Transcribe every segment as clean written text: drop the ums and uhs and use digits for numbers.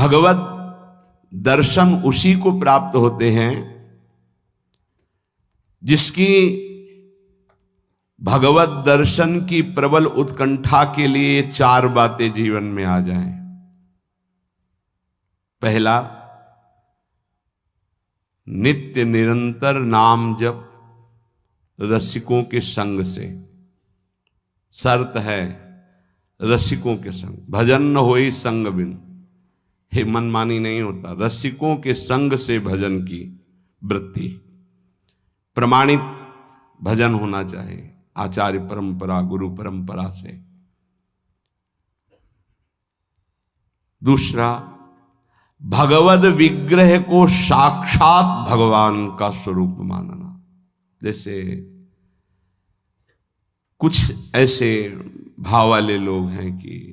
भगवत दर्शन उसी को प्राप्त होते हैं जिसकी भगवत दर्शन की प्रबल उत्कंठा के लिए 4 बातें जीवन में आ जाएं। पहला, नित्य निरंतर नाम जप रसिकों के संग से। शर्त है रसिकों के संग, भजन न होई संग बिन। हे मनमानी नहीं होता, रसिकों के संग से भजन की वृत्ति। प्रमाणित भजन होना चाहिए, आचार्य परंपरा, गुरु परंपरा से। दूसरा, भगवद विग्रह को साक्षात भगवान का स्वरूप मानना। जैसे कुछ ऐसे भाव वाले लोग हैं कि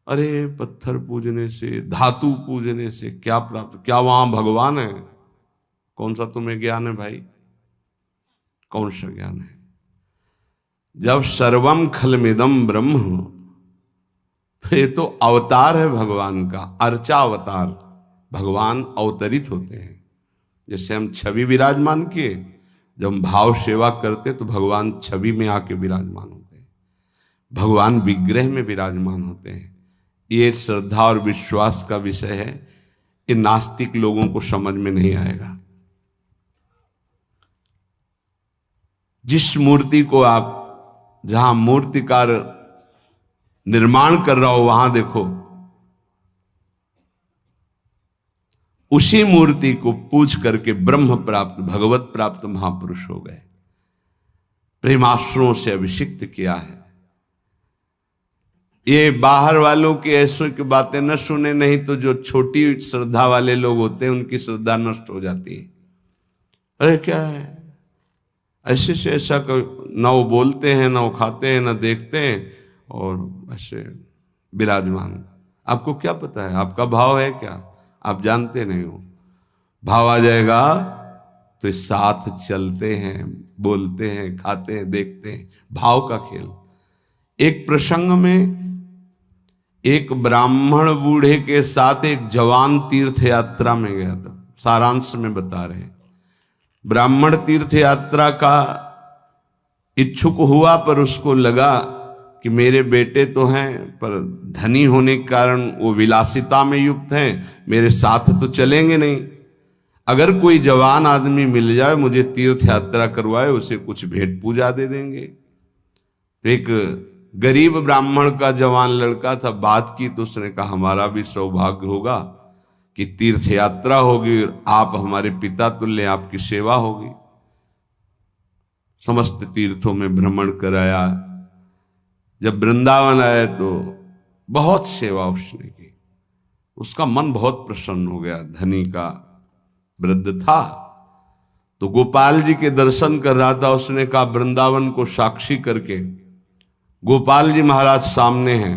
अरे पत्थर पूजने से, धातु पूजने से क्या प्राप्त, क्या वहां भगवान है? कौन सा तुम्हें ज्ञान है भाई? कौन सा ज्ञान है? जब सर्वम खलमिदम ब्रह्म, तो ये तो अवतार है भगवान का, अर्चा अवतार। भगवान अवतरित होते हैं। जैसे हम छवि विराजमान किए, जब हम भाव सेवा करते तो भगवान छवि में आके विराजमान होते हैं, भगवान विग्रह में विराजमान होते हैं। ये श्रद्धा और विश्वास का विषय है, ये नास्तिक लोगों को समझ में नहीं आएगा। जिस मूर्ति को आप, जहां मूर्तिकार निर्माण कर रहा हो, वहां देखो, उसी मूर्ति को पूज करके ब्रह्म प्राप्त, भगवत प्राप्त महापुरुष हो गए। प्रेमाश्रुओं से अभिषिक्त किया है। ये बाहर वालों की ऐसों की बातें न सुने, नहीं तो जो छोटी श्रद्धा वाले लोग होते हैं उनकी श्रद्धा नष्ट हो जाती है। अरे क्या है, ऐसे से ऐसा, न वो बोलते हैं, न वो खाते हैं, न देखते हैं, और ऐसे विराजमान। आपको क्या पता है? आपका भाव है क्या? आप जानते नहीं हो। भाव आ जाएगा तो साथ चलते हैं, बोलते हैं, खाते हैं, देखते हैं। भाव का खेल। एक प्रसंग में एक ब्राह्मण बूढ़े के साथ एक जवान तीर्थ यात्रा में गया था। सारांश में बता रहे हैं। ब्राह्मण तीर्थ यात्रा का इच्छुक हुआ, पर उसको लगा कि मेरे बेटे तो हैं, पर धनी होने के कारण वो विलासिता में युक्त हैं, मेरे साथ तो चलेंगे नहीं। अगर कोई जवान आदमी मिल जाए, मुझे तीर्थ यात्रा करवाए, उसे कुछ भेंट पूजा दे देंगे। तो एक गरीब ब्राह्मण का जवान लड़का था, बात की तो उसने कहा हमारा भी सौभाग्य होगा कि तीर्थ यात्रा होगी, आप हमारे पिता तुल्य, आपकी सेवा होगी। समस्त तीर्थों में भ्रमण कराया। जब वृंदावन आए तो बहुत सेवा उसने की। उसका मन बहुत प्रसन्न हो गया। धनी का वृद्ध था तो गोपाल जी के दर्शन कर रहा था। उसने कहा वृंदावन को साक्षी करके, गोपाल जी महाराज सामने हैं,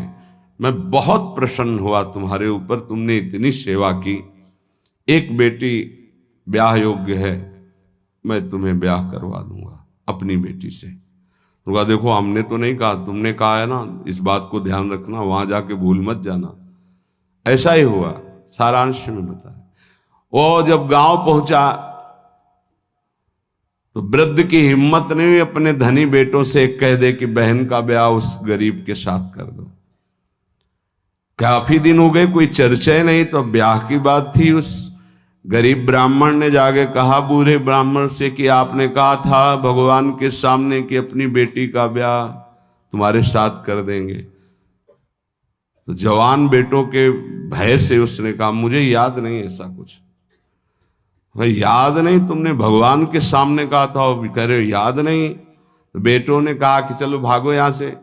मैं बहुत प्रसन्न हुआ तुम्हारे ऊपर, तुमने इतनी सेवा की। एक बेटी ब्याह योग्य है, मैं तुम्हें ब्याह करवा दूंगा अपनी बेटी से। तो कहा देखो हमने तो नहीं कहा, तुमने कहा है ना, इस बात को ध्यान रखना, वहां जाके भूल मत जाना। ऐसा ही हुआ। सारांश में बताया। वो जब गांव पहुंचा तो वृद्ध की हिम्मत नहीं हुई अपने धनी बेटों से कह दे कि बहन का ब्याह उस गरीब के साथ कर दो। काफी दिन हो गए, कोई चर्चा ही नहीं, तो ब्याह की बात थी। उस गरीब ब्राह्मण ने जाके कहा बूढ़े ब्राह्मण से कि आपने कहा था भगवान के सामने कि अपनी बेटी का ब्याह तुम्हारे साथ कर देंगे। तो जवान बेटों के भय से उसने कहा मुझे याद नहीं ऐसा कुछ। भाई याद नहीं? तुमने भगवान के सामने कहा था। और कह रहे हो याद नहीं? तो बेटों ने कहा कि चलो भागो यहां से।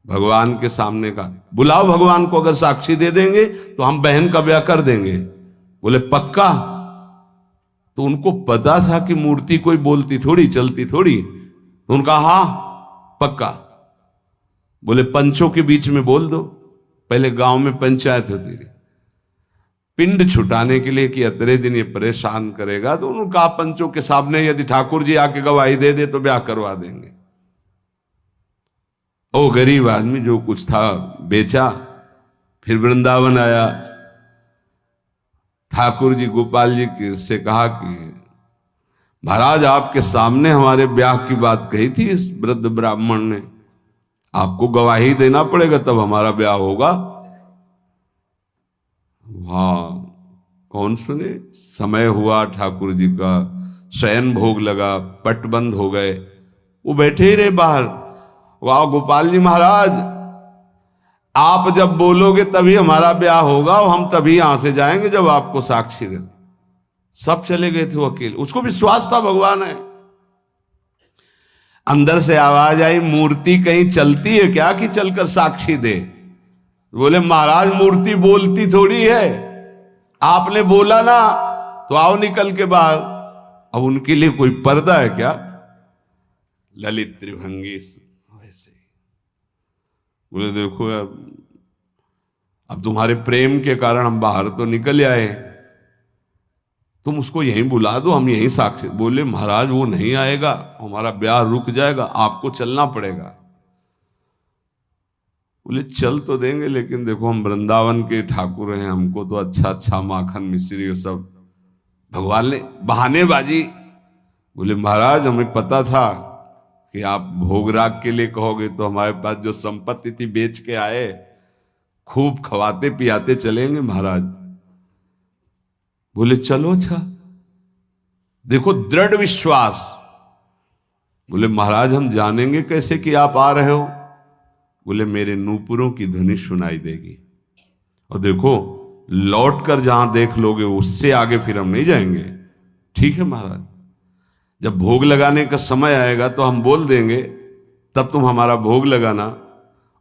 भगवान के सामने कहा बुलाओ भगवान को, अगर साक्षी दे देंगे तो हम बहन का ब्याह कर देंगे। बोले पक्का? तो उनको पता था कि मूर्ति कोई बोलती थोड़ी, चलती थोड़ी। तो उनका हाँ पक्का। बोले पंचों के बीच में बोल दो। पहले गांव में पंचायत होती थी पिंड छुटाने के लिए कि अतरे दिन ये परेशान करेगा। तो उन्होंने कहा पंचों के सामने यदि ठाकुर जी आके गवाही दे दे तो ब्याह करवा देंगे। ओ गरीब आदमी जो कुछ था बेचा फिर वृंदावन आया, ठाकुर जी गोपाल जी से कहा कि महाराज आपके सामने हमारे ब्याह की बात कही थी इस वृद्ध ब्राह्मण ने, आपको गवाही देना पड़ेगा तब हमारा ब्याह होगा। हाँ, कौन सुने। समय हुआ, ठाकुर जी का शयन भोग लगा, पट बंद हो गए, वो बैठे ही रहे बाहर। वाह गोपाल जी महाराज, आप जब बोलोगे तभी हमारा ब्याह होगा और हम तभी यहां से जाएंगे जब आपको साक्षी दे। सब चले गए थे वो अकेले, उसको विश्वास था भगवान है। अंदर से आवाज आई, मूर्ति कहीं चलती है क्या कि चलकर साक्षी दे। बोले महाराज मूर्ति बोलती थोड़ी है, आपने बोला ना तो आओ निकल के बाहर। अब उनके लिए कोई पर्दा है क्या। ललित त्रिभंगी वैसे बोले देखो अब तुम्हारे प्रेम के कारण हम बाहर तो निकल आए, तुम उसको यहीं बुला दो, हम यहीं साक्षी। बोले महाराज वो नहीं आएगा, हमारा ब्याह रुक जाएगा, आपको चलना पड़ेगा। बोले चल तो देंगे लेकिन देखो हम वृंदावन के ठाकुर हैं, हमको तो अच्छा अच्छा माखन मिश्री और सब भगवान ने बहानेबाजी। बोले महाराज हमें पता था कि आप भोगराग के लिए कहोगे तो हमारे पास जो संपत्ति थी बेच के आए, खूब खवाते पियाते चलेंगे महाराज। बोले चलो अच्छा, देखो दृढ़ विश्वास। बोले महाराज हम जानेंगे कैसे कि आप आ रहे हो। बोले मेरे नूपुरों की ध्वनि सुनाई देगी, और देखो लौट कर जहां देख लोगे उससे आगे फिर हम नहीं जाएंगे। ठीक है महाराज, जब भोग लगाने का समय आएगा तो हम बोल देंगे, तब तुम हमारा भोग लगाना,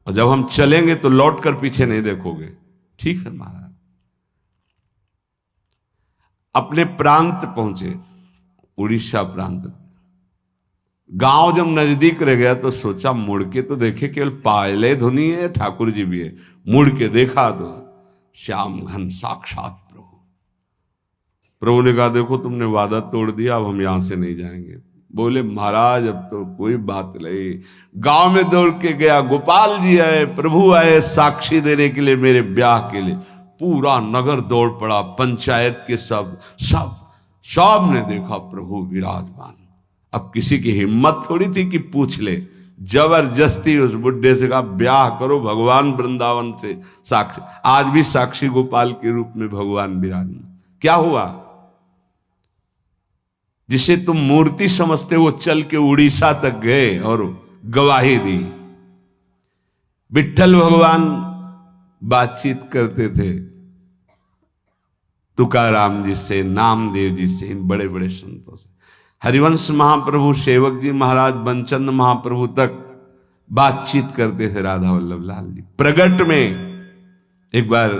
और जब हम चलेंगे तो लौट कर पीछे नहीं देखोगे। ठीक है महाराज। अपने प्रांत पहुंचे, उड़ीसा प्रांत। गांव जब नजदीक रह गया तो सोचा मुड़ के तो देखे, केवल पायले धुनी है, ठाकुर जी भी है। मुड़ के देखा तो श्याम घन साक्षात प्रभु। प्रभु ने कहा देखो तुमने वादा तोड़ दिया, अब हम यहां से नहीं जाएंगे। बोले महाराज अब तो कोई बात नहीं। गांव में दौड़ के गया, गोपाल जी आए, प्रभु आए साक्षी देने के लिए मेरे ब्याह के लिए। पूरा नगर दौड़ पड़ा, पंचायत के सब ने देखा प्रभु विराजमान। अब किसी की हिम्मत थोड़ी थी कि पूछ ले, जबरदस्ती उस बुड्ढे से कहा ब्याह करो भगवान वृंदावन से साक्षी। आज भी साक्षी गोपाल के रूप में भगवान विराजमान। क्या हुआ, जिसे तुम मूर्ति समझते वो चल के उड़ीसा तक गए और गवाही दी। विट्ठल भगवान बातचीत करते थे तुकाराम जी से, नामदेव जी से, इन बड़े बड़े संतों से। हरिवंश महाप्रभु, सेवक जी महाराज, बनचंद महाप्रभु तक बातचीत करते थे राधा वल्लभ लाल जी। प्रगट में एक बार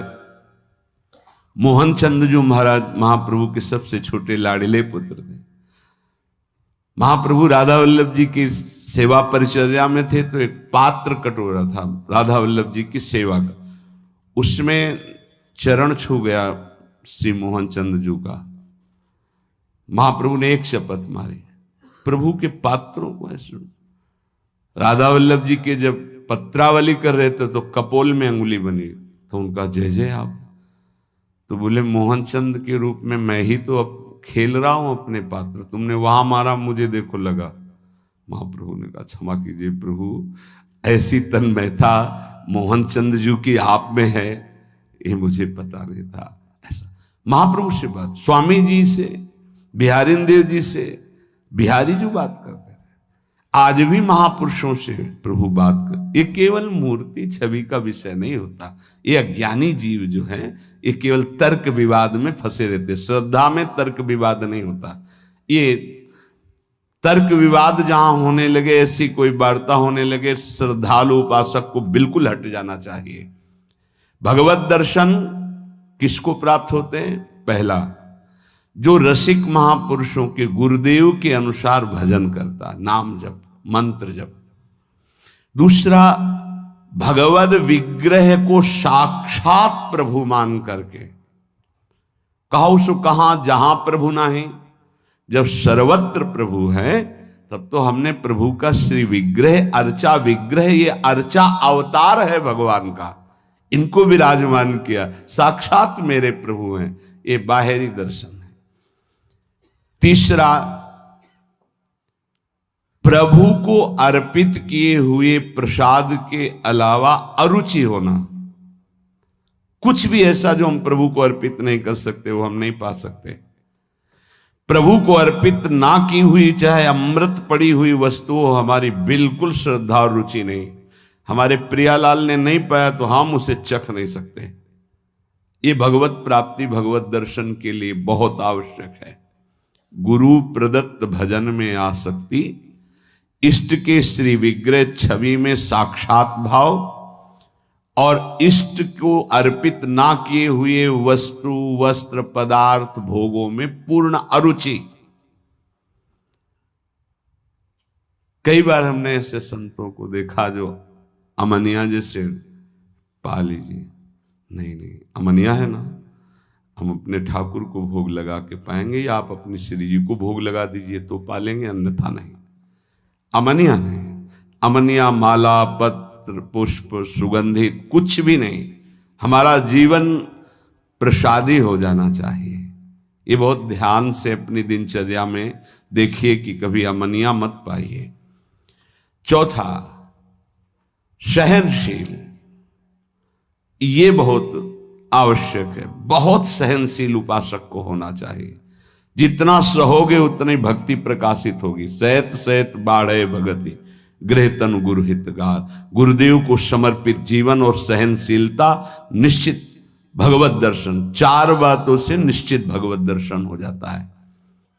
मोहन चंद जी महाराज महाप्रभु के सबसे छोटे लाडले पुत्र थे। महाप्रभु राधा वल्लभ जी की सेवा परिचर्या में थे तो एक पात्र कटोरा था राधा वल्लभ जी की सेवा का, उसमें चरण छू गया श्री मोहन चंद जी का। महाप्रभु ने एक शपथ मारी, प्रभु के पात्रों को ऐसे। राधा वल्लभ जी के जब पत्रावली कर रहे थे तो कपोल में अंगुली बनी, तो उनका जय जय आप। तो बोले मोहन चंद के रूप में मैं ही तो अब खेल रहा हूं अपने पात्र, तुमने वहां मारा मुझे देखो लगा। महाप्रभु ने कहा क्षमा कीजिए प्रभु, ऐसी तन्मयता मोहन चंद जी की आप में है ये मुझे पता नहीं था। ऐसा महाप्रभु से बात, स्वामी जी से, बिहारी देव जी से, बिहारी जी बात करते थे। आज भी महापुरुषों से प्रभु बात कर। ये केवल मूर्ति छवि का विषय नहीं होता। ये अज्ञानी जीव जो है ये केवल तर्क विवाद में फंसे रहते। श्रद्धा में तर्क विवाद नहीं होता। ये तर्क विवाद जहां होने लगे, ऐसी कोई वार्ता होने लगे, श्रद्धालु उपासक को बिल्कुल हट जाना चाहिए। भगवत दर्शन किसको प्राप्त होते हैं? पहला, जो रसिक महापुरुषों के गुरुदेव के अनुसार भजन करता, नाम जप, मंत्र जप। दूसरा, भगवद विग्रह को साक्षात प्रभु मान करके। कहो सो कहां जहां प्रभु नहीं, जब सर्वत्र प्रभु है तब तो हमने प्रभु का श्री विग्रह, अर्चा विग्रह, ये अर्चा अवतार है भगवान का। इनको विराजमान किया, साक्षात मेरे प्रभु हैं। ये बाहरी दर्शन है। तीसरा, प्रभु को अर्पित किए हुए प्रसाद के अलावा अरुचि होना। कुछ भी ऐसा जो हम प्रभु को अर्पित नहीं कर सकते वो हम नहीं पा सकते। प्रभु को अर्पित ना की हुई चाहे अमृत पड़ी हुई वस्तु हो, हमारी बिल्कुल श्रद्धा और रुचि नहीं। हमारे प्रियालाल ने नहीं पाया तो हम उसे चख नहीं सकते। ये भगवत प्राप्ति, भगवत दर्शन के लिए बहुत आवश्यक है। गुरु प्रदत्त भजन में आसक्ति, इष्ट के श्री विग्रह छवि में साक्षात भाव, और इष्ट को अर्पित ना किए हुए वस्तु, वस्त्र, पदार्थ, भोगों में पूर्ण अरुचि। कई बार हमने ऐसे संतों को देखा जो अमनिया जैसे पा लीजिए, नहीं अमनिया है ना, हम अपने ठाकुर को भोग लगा के पाएंगे, या आप अपनी श्री जी को भोग लगा दीजिए तो पालेंगे, अन्यथा नहीं। अमनिया नहीं, अमनिया माला, पत्र, पुष्प, सुगंधित कुछ भी नहीं। हमारा जीवन प्रसादी हो जाना चाहिए। ये बहुत ध्यान से अपनी दिनचर्या में देखिए कि कभी अमनिया मत पाइए। चौथा, सहनशील। ये बहुत आवश्यक है। बहुत सहनशील उपासक को होना चाहिए। जितना सहोगे उतनी भक्ति प्रकाशित होगी। सहत सहत बाढ़े भगति, गृह तनु गुरु हितगार। गुरुदेव को समर्पित जीवन और सहनशीलता, निश्चित भगवत दर्शन। चार बातों से निश्चित भगवत दर्शन हो जाता है।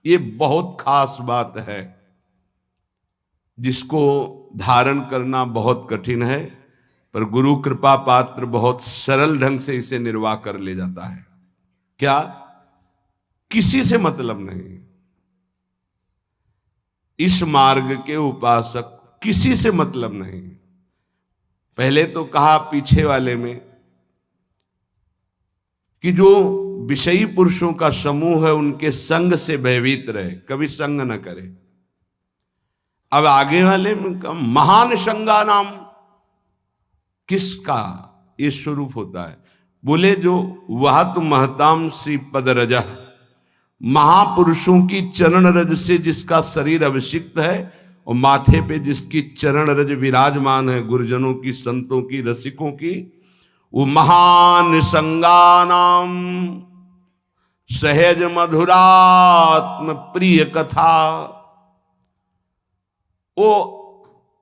ये बहुत खास बात है जिसको धारण करना बहुत कठिन है, पर गुरु कृपा पात्र बहुत सरल ढंग से इसे निर्वाह कर ले जाता है। क्या? किसी से मतलब नहीं। इस मार्ग के उपासक किसी से मतलब नहीं। पहले तो कहा पीछे वाले में कि जो विषयी पुरुषों का समूह है उनके संग से भयभीत रहे, कभी संग न करे। अब आगे वाले में महान संगा नाम किसका ये स्वरूप होता है? बोले जो वह तो महताम श्री पद रजा, महापुरुषों की चरण रज से जिसका शरीर अभिषिक्त है और माथे पे जिसकी चरण रज विराजमान है, गुरुजनों की, संतों की, रसिकों की, वो महान संगानाम सहज मधुरात्म प्रिय कथा। वो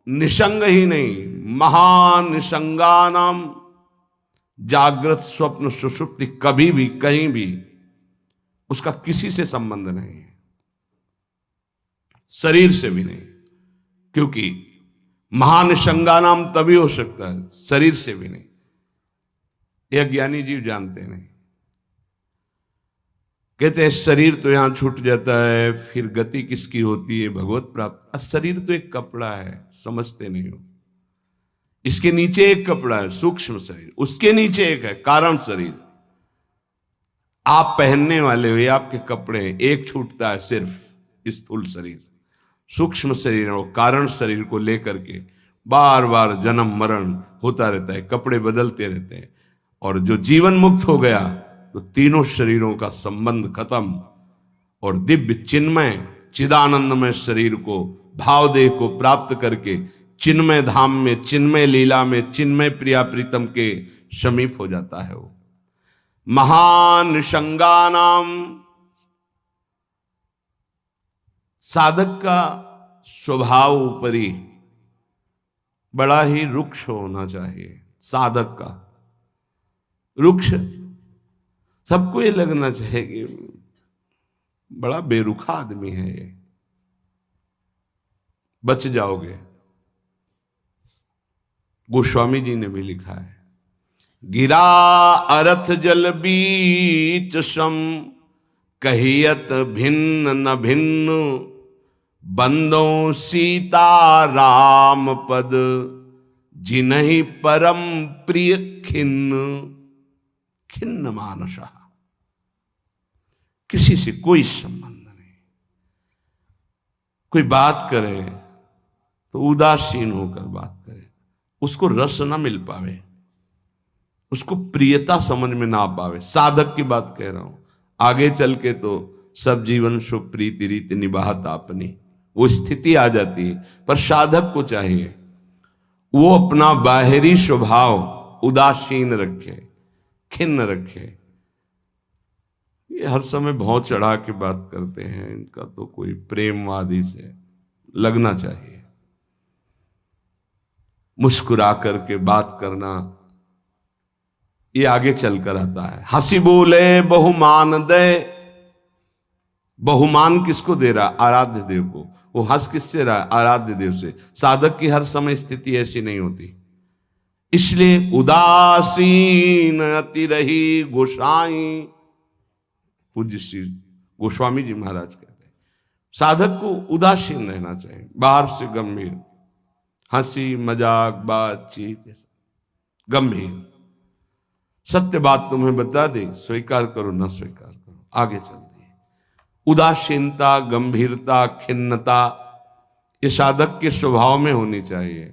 निसंग ही नहीं, महान निसंगानाम, जागृत स्वप्न सुषुप्ति कभी भी कहीं भी उसका किसी से संबंध नहीं है, शरीर से भी नहीं। क्योंकि महान संगानाम तभी हो सकता है, शरीर से भी नहीं। यह ज्ञानी जीव जानते नहीं। कहते हैं शरीर तो यहां छूट जाता है, फिर गति किसकी होती है? भगवत प्राप्त। शरीर तो एक कपड़ा है, समझते नहीं हो। इसके नीचे एक कपड़ा है, सूक्ष्म शरीर, उसके नीचे एक है कारण शरीर। आप पहनने वाले हो, ये आपके कपड़े हैं। एक छूटता है सिर्फ स्थूल शरीर, सूक्ष्म शरीर और कारण शरीर को लेकर के बार बार जन्म मरण होता रहता है, कपड़े बदलते रहते हैं। और जो जीवन मुक्त हो गया तो तीनों शरीरों का संबंध खत्म, और दिव्य चिन्मय चिदानंदमय शरीर को, भाव देह को प्राप्त करके चिन्मय धाम में, चिन्मय लीला में, चिन्मय प्रिया प्रीतम के समीप हो जाता है। वो महान संगानाम। साधक का स्वभाव ऊपरी बड़ा ही रुक्ष होना चाहिए। साधक का रुक्ष, सबको ये लगना चाहिए कि बड़ा बेरुखा आदमी है ये, बच जाओगे। गोस्वामी जी ने भी लिखा है, गिरा अरथ जल बीच सम, कहियत भिन्न न भिन्न, बंदों सीता राम पद, जिन्हि परम प्रिय खिन्न। खिन्न मानसा, किसी से कोई संबंध नहीं। कोई बात करे तो उदासीन होकर बात करे, उसको रस ना मिल पावे। उसको प्रियता समझ में ना पावे। साधक की बात कह रहा हूं, आगे चल के तो सब जीवन शो प्रीति रीति निभात आपनी, वो स्थिति आ जाती है। पर साधक को चाहिए वो अपना बाहरी स्वभाव उदासीन रखे, खिन्न रखे। ये हर समय भौं चढ़ा के बात करते हैं, इनका तो कोई प्रेमवादी से लगना चाहिए। मुस्कुरा करके बात करना, ये आगे चलकर आता है। हंसी बोले बहुमान दे, बहुमान किसको दे रहा? आराध्य देव को। वो हंस किससे रहा? आराध्य देव से। साधक की हर समय स्थिति ऐसी नहीं होती, इसलिए उदासीन अति रही गोसाई। पूज्य श्री गोस्वामी जी महाराज कहते हैं साधक को उदासीन रहना चाहिए, बाहर से गंभीर, हंसी मजाक बातचीत गंभीर। सत्य बात तुम्हें बता दी, स्वीकार करो ना स्वीकार करो, आगे चलती है। उदासीनता, गंभीरता, खिन्नता ये साधक के स्वभाव में होनी चाहिए।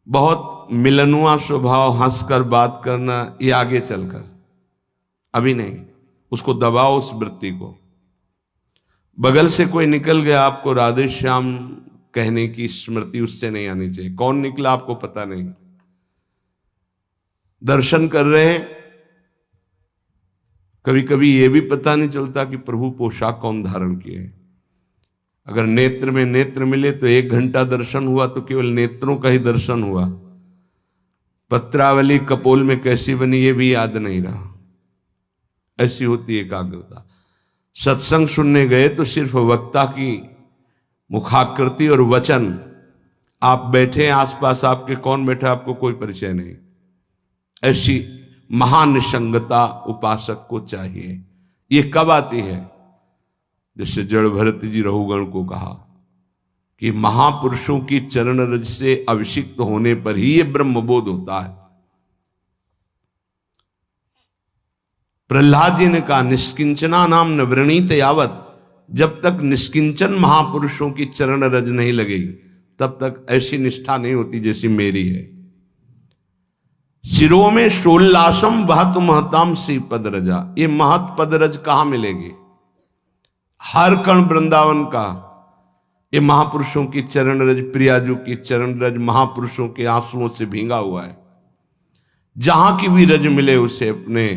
बहुत मिलनुआ स्वभाव, हंसकर बात करना, ये आगे चलकर, अभी नहीं। उसको दबाओ उस वृत्ति को। बगल से कोई निकल गया, आपको राधे श्याम कहने की स्मृति उससे नहीं आनी चाहिए। कौन निकला आपको पता नहीं। दर्शन कर रहे हैं, कभी कभी यह भी पता नहीं चलता कि प्रभु पोशाक कौन धारण किए। अगर नेत्र में नेत्र मिले तो 1 घंटा दर्शन हुआ तो केवल नेत्रों का ही दर्शन हुआ। पत्रावली कपोल में कैसी बनी ये भी याद नहीं रहा। ऐसी होती एकाग्रता। सत्संग सुनने गए तो सिर्फ वक्ता की मुखाकृति और वचन, आप बैठे आसपास आपके कौन बैठा आपको कोई परिचय नहीं। ऐसी महानिसंगता उपासक को चाहिए। ये कब आती है? जैसे जड़ भरत जी रहुगण को कहा कि महापुरुषों की चरण रज से अभिषिक्त होने पर ही ये ब्रह्मबोध होता है। प्रहलाद जी ने कहा निष्किंचना नाम न वृणीत यावत, जब तक निष्किंचन महापुरुषों की चरण रज नहीं लगेगी तब तक ऐसी निष्ठा नहीं होती जैसी मेरी है। शिरो में शोल्लासम महत महताम सी पद रजा। ये महत पद रज कहां मिलेगी? हर कण वृंदावन का ये महापुरुषों की चरण रज, प्रियाजू की चरण रज महापुरुषों के आंसुओं से भींगा हुआ है। जहां की भी रज मिले उसे अपने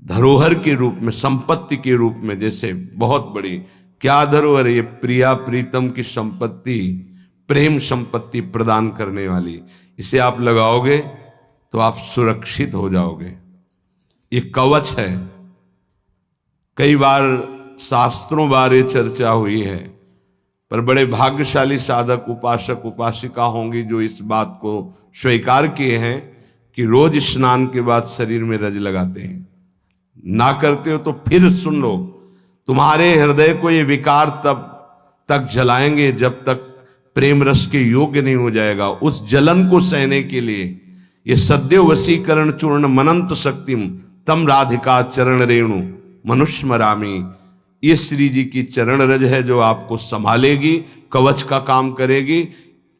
धरोहर के रूप में, संपत्ति के रूप में, जैसे बहुत बड़ी क्या धरोहर, ये प्रिया प्रीतम की संपत्ति, प्रेम संपत्ति प्रदान करने वाली, इसे आप लगाओगे तो आप सुरक्षित हो जाओगे। ये कवच है। कई बार शास्त्रों बारे चर्चा हुई है, पर बड़े भाग्यशाली साधक उपासक उपासिका होंगी जो इस बात को स्वीकार किए हैं कि रोज स्नान के बाद शरीर में रज लगाते हैं। ना करते हो तो फिर सुन लो, तुम्हारे हृदय को ये विकार तब तक जलाएंगे जब तक प्रेम रस के योग्य नहीं हो जाएगा। उस जलन को सहने के लिए ये सद्यो वशीकरण चूर्ण मनंत शक्तिम तम राधिका चरण रेणु मनुष्मरामी। ये श्री जी की चरण रज है जो आपको संभालेगी, कवच का काम करेगी।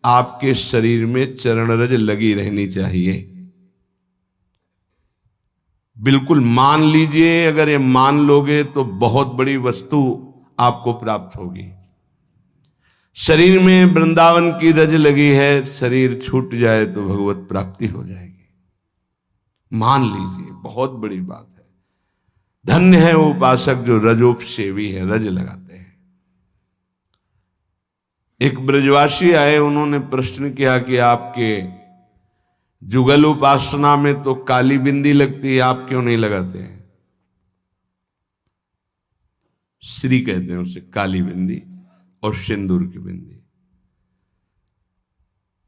आपके शरीर में चरण रज लगी रहनी चाहिए। बिल्कुल मान लीजिए, अगर ये मान लोगे तो बहुत बड़ी वस्तु आपको प्राप्त होगी। शरीर में वृंदावन की रज लगी है, शरीर छूट जाए तो भगवत प्राप्ति हो जाएगी। मान लीजिए, बहुत बड़ी बात है। धन्य है वो उपासक जो रजोपसेवी है, रज लगाते हैं। एक ब्रजवासी आए, उन्होंने प्रश्न किया कि आपके जुगल उपासना में तो काली बिंदी लगती है, आप क्यों नहीं लगाते हैं? श्री कहते हैं उसे, काली बिंदी और सिंदूर की बिंदी।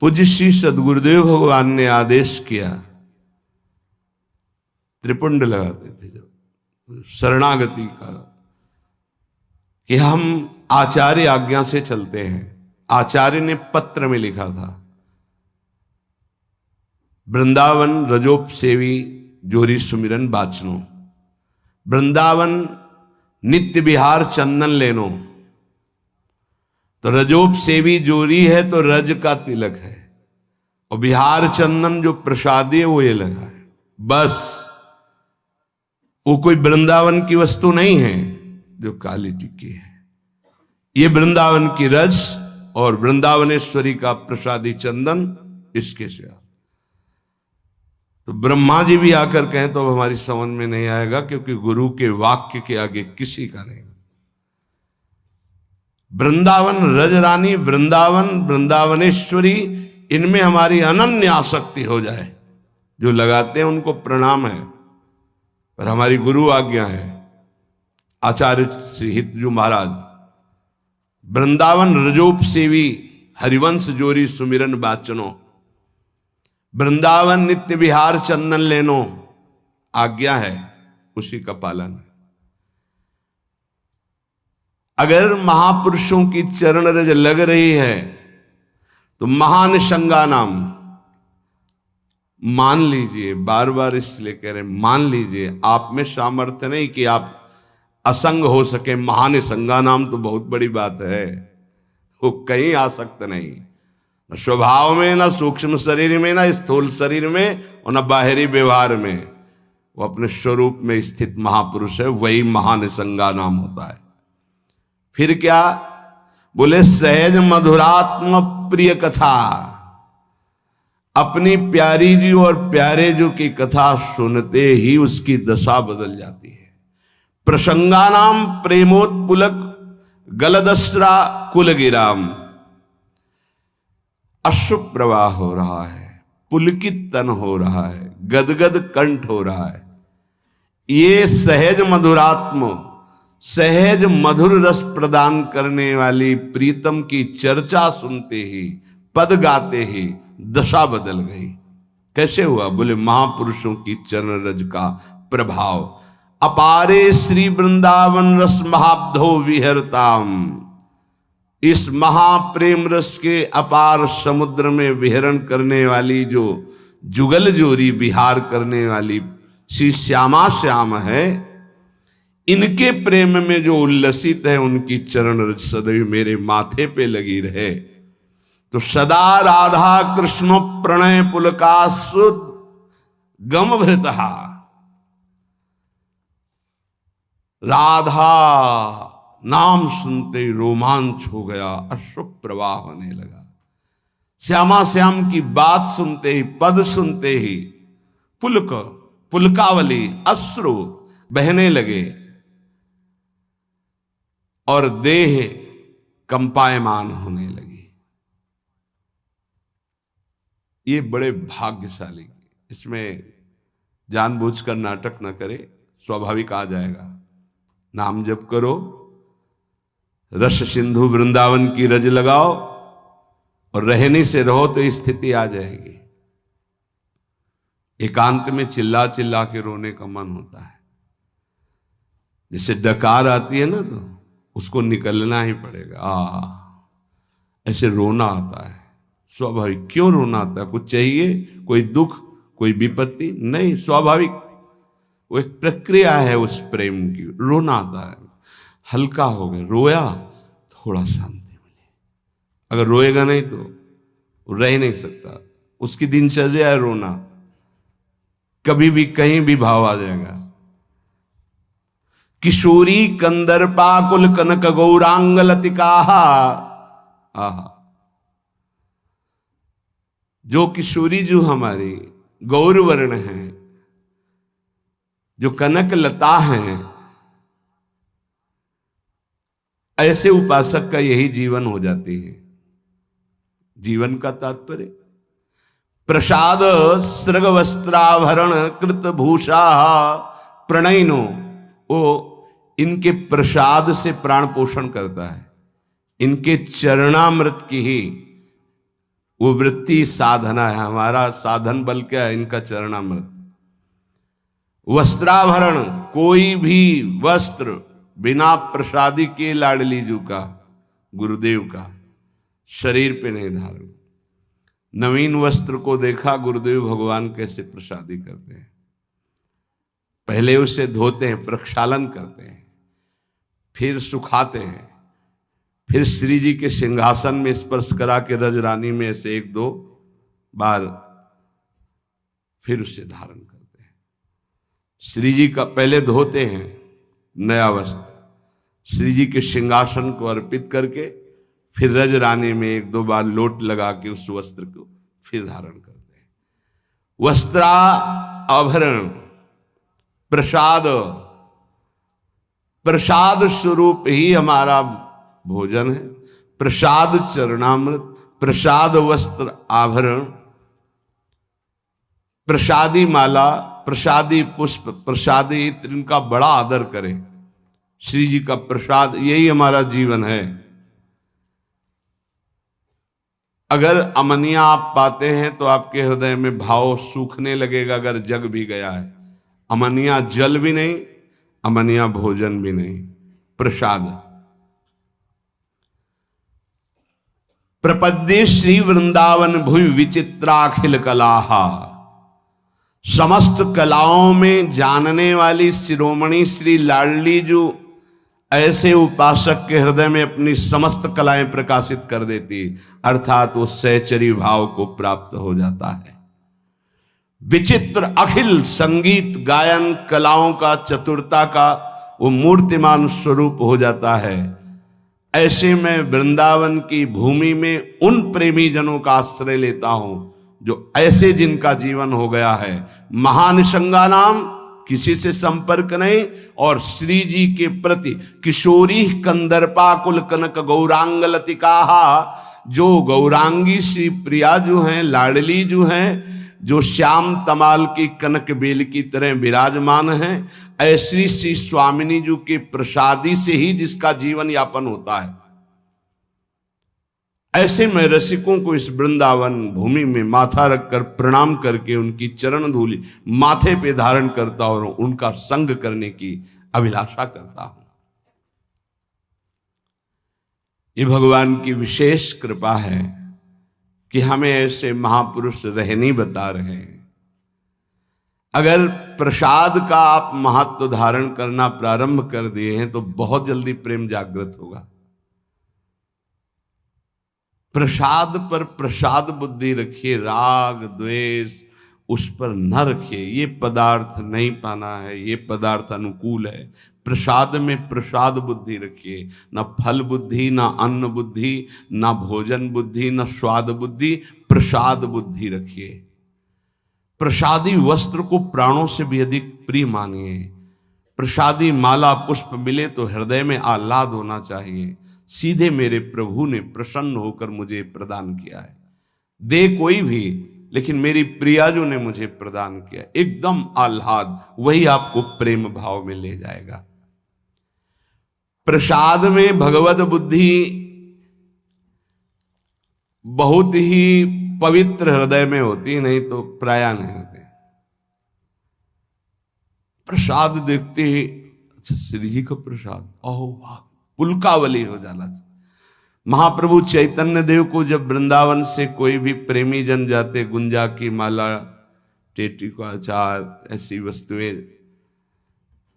पूज्य श्री सदगुरुदेव भगवान ने आदेश किया, त्रिपुंड लगाते थे जब शरणागति का, कि हम आचार्य आज्ञा से चलते हैं। आचार्य ने पत्र में लिखा था, वृंदावन रजोप सेवी जोरी सुमिरन बाचनो, वृंदावन नित्य विहार चंदन लेनो। तो रजोप सेवी जोरी है तो रज का तिलक है, और बिहार चंदन जो प्रसादी है वो ये लगा है। बस वो कोई वृंदावन की वस्तु नहीं है जो काली टिक्की है। ये वृंदावन की रज और वृंदावनेश्वरी का प्रसादी चंदन, इसके सिवा तो ब्रह्मा जी भी आकर कहें तो हमारी समझ में नहीं आएगा, क्योंकि गुरु के वाक्य के आगे किसी का नहीं। वृंदावन रजरानी, वृंदावन वृंदावनेश्वरी, इनमें हमारी अनन्य आसक्ति हो जाए। जो लगाते हैं उनको प्रणाम है, पर हमारी गुरु आज्ञा है। आचार्य श्री हितजू महाराज, वृंदावन रजोप सेवी हरिवंश जोरी सुमिरन बाचनो, वृंदावन नित्य विहार चंदन लेनो, आज्ञा है, उसी का पालन है। अगर महापुरुषों की चरण रज लग रही है तो महानिशंगा नाम मान लीजिए। बार बार इसलिए कह रहे मान लीजिए, आप में सामर्थ्य नहीं कि आप असंग हो सके। महानिशंगा नाम तो बहुत बड़ी बात है, वो कहीं आसक्त नहीं, न स्वभाव में, न सूक्ष्म शरीर में, न स्थूल शरीर में, और न बाहरी व्यवहार में। वो अपने स्वरूप में स्थित महापुरुष है, वही महानिशंगा नाम होता है। फिर क्या बोले? सहज मधुरात्म प्रिय कथा, अपनी प्यारी जी और प्यारे जी की कथा सुनते ही उसकी दशा बदल जाती है। प्रसंगानाम प्रेमोत्पुलक गलदस्रा कुलगिराम, अश्रु प्रवाह हो रहा है, पुलकित तन हो रहा है, गदगद कंठ हो रहा है। ये सहज मधुरात्म, सहज मधुर रस प्रदान करने वाली प्रीतम की चर्चा सुनते ही, पद गाते ही दशा बदल गई। कैसे हुआ? बोले महापुरुषों की चरण रज का प्रभाव। अपारे श्री वृंदावन रस महाब्धो विहरताम, इस महाप्रेम रस के अपार समुद्र में विहरण करने वाली जो जुगल जोरी विहार करने वाली श्री श्यामा श्याम है, इनके प्रेम में जो उल्लसित है, उनकी चरण रज सदैव मेरे माथे पे लगी रहे। तो सदा राधा कृष्ण प्रणय पुलकासुद गम भृतहा, राधा नाम सुनते ही रोमांच हो गया, अश्रु प्रवाह होने लगा। श्यामा श्याम की बात सुनते ही, पद सुनते ही पुलक, पुलकावली, अश्रु बहने लगे और देह कंपायमान होने लगी। ये बड़े भाग्यशाली, इसमें जानबूझकर नाटक न करे, स्वाभाविक आ जाएगा। नाम जप करो, रस सिंधु वृंदावन की रज लगाओ और रहनी से रहो तो स्थिति आ जाएगी। एकांत में चिल्ला चिल्ला के रोने का मन होता है। जैसे डकार आती है ना, तो उसको निकलना ही पड़ेगा। ऐसे रोना आता है स्वाभाविक। क्यों रोना आता है? कुछ चाहिए, कोई दुख, कोई विपत्ति? नहीं, स्वाभाविक वो एक प्रक्रिया है उस प्रेम की। रोना आता है, हल्का हो गया, रोया, थोड़ा शांति मिली। अगर रोएगा नहीं तो रह नहीं सकता। उसकी दिनचर्या है रोना, कभी भी कहीं भी भाव आ जाएगा। किशोरी कंदर्पा कुल कनक गौरांग लतिका, आहा, जो किशोरी जो हमारी गौर वर्ण है, जो कनक लता है, ऐसे उपासक का यही जीवन हो जाती है। जीवन का तात्पर्य प्रसाद सृग वस्त्राभरण कृत भूषा प्रणयनो, वो इनके प्रसाद से प्राण पोषण करता है। इनके चरणामृत की ही वो वृत्ति साधना है। हमारा साधन बल क्या है? इनका चरणामृत। वस्त्राभरण, कोई भी वस्त्र बिना प्रसादी के लाडली जू का, गुरुदेव का, शरीर पे नहीं धारण। नवीन वस्त्र को देखा गुरुदेव भगवान कैसे प्रसादी करते हैं। पहले उसे धोते हैं, प्रक्षालन करते हैं, फिर सुखाते हैं, फिर श्री जी के सिंहासन में स्पर्श करा के रजरानी में ऐसे 1-2 बार फिर उसे धारण करते हैं। श्री जी का पहले धोते हैं नया वस्त्र, श्री जी के सिंहासन को अर्पित करके फिर रज रानी में एक दो बार लोट लगा के उस वस्त्र को फिर धारण करते हैं। वस्त्रा आभरण प्रसाद, प्रसाद स्वरूप ही हमारा भोजन है। प्रसाद चरणामृत, प्रसाद वस्त्र आभरण, प्रसादी माला, प्रसादी पुष्प, प्रसादी इत्र, इनका बड़ा आदर करें। श्री जी का प्रसाद यही हमारा जीवन है। अगर अमनिया आप पाते हैं तो आपके हृदय में भाव सूखने लगेगा। अगर जग भी गया है, अमनिया जल भी नहीं, अमनिया भोजन भी नहीं, प्रसाद। प्रपद्ये श्री वृंदावन भुवि विचित्राखिल कलाहा, समस्त कलाओं में जानने वाली शिरोमणि श्री लाडली जो ऐसे उपासक के हृदय में अपनी समस्त कलाएं प्रकाशित कर देती, अर्थात वो सहचरी भाव को प्राप्त हो जाता है। विचित्र अखिल संगीत गायन कलाओं का, चतुरता का वो मूर्तिमान स्वरूप हो जाता है। ऐसे में वृंदावन की भूमि में उन प्रेमी जनों का आश्रय लेता हूं जो ऐसे जिनका जीवन हो गया है महानिशंगा नाम, किसी से संपर्क नहीं, और श्री जी के प्रति किशोरी कंदर्पा कुल कनक गौरांग लतिकाहा, जो गौरांगी श्री प्रिया जो हैं, लाडली जो हैं, जो श्याम तमाल की कनक बेल की तरह विराजमान हैं, ऐसी श्री स्वामिनी जी के प्रसादी से ही जिसका जीवन यापन होता है। ऐसे में रसिकों को इस वृंदावन भूमि में माथा रखकर प्रणाम करके उनकी चरण धूलि माथे पे धारण करता और उनका संग करने की अभिलाषा करता हूं। ये भगवान की विशेष कृपा है कि हमें ऐसे महापुरुष रहनी बता रहे हैं। अगर प्रसाद का आप महत्व धारण करना प्रारंभ कर दिए हैं तो बहुत जल्दी प्रेम जागृत होगा। प्रसाद पर प्रसाद बुद्धि रखिए, राग द्वेष उस पर न रखिए। ये पदार्थ नहीं पाना है, ये पदार्थ अनुकूल है। प्रसाद में प्रसाद बुद्धि रखिए, न फल बुद्धि, न अन्न बुद्धि, न भोजन बुद्धि, न स्वाद बुद्धि, प्रसाद बुद्धि रखिए। प्रसादी वस्त्र को प्राणों से भी अधिक प्रिय मानिए। प्रसादी माला पुष्प मिले तो हृदय में आह्लाद होना चाहिए, सीधे मेरे प्रभु ने प्रसन्न होकर मुझे प्रदान किया है। दे कोई भी, लेकिन मेरी प्रियाजू ने मुझे प्रदान किया, एकदम आह्लाद, वही आपको प्रेम भाव में ले जाएगा। प्रसाद में भगवत बुद्धि बहुत ही पवित्र हृदय में होती, नहीं तो प्राय नहीं होते। प्रसाद देखते ही अच्छा श्री जी का प्रसाद, ओह वाह, पुलकावली हो जाना। महाप्रभु चैतन्य देव को जब वृंदावन से कोई भी प्रेमी जन जाते, गुंजा की माला, टेटी का अचार, ऐसी वस्तुएं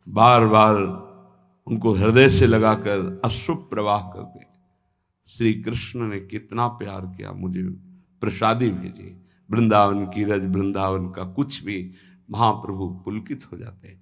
बार बार उनको हृदय से लगाकर अश्रु प्रवाह करते। श्री कृष्ण ने कितना प्यार किया, मुझे प्रसादी भेजी। वृंदावन की रज, वृंदावन का कुछ भी, महाप्रभु पुलकित हो जाते।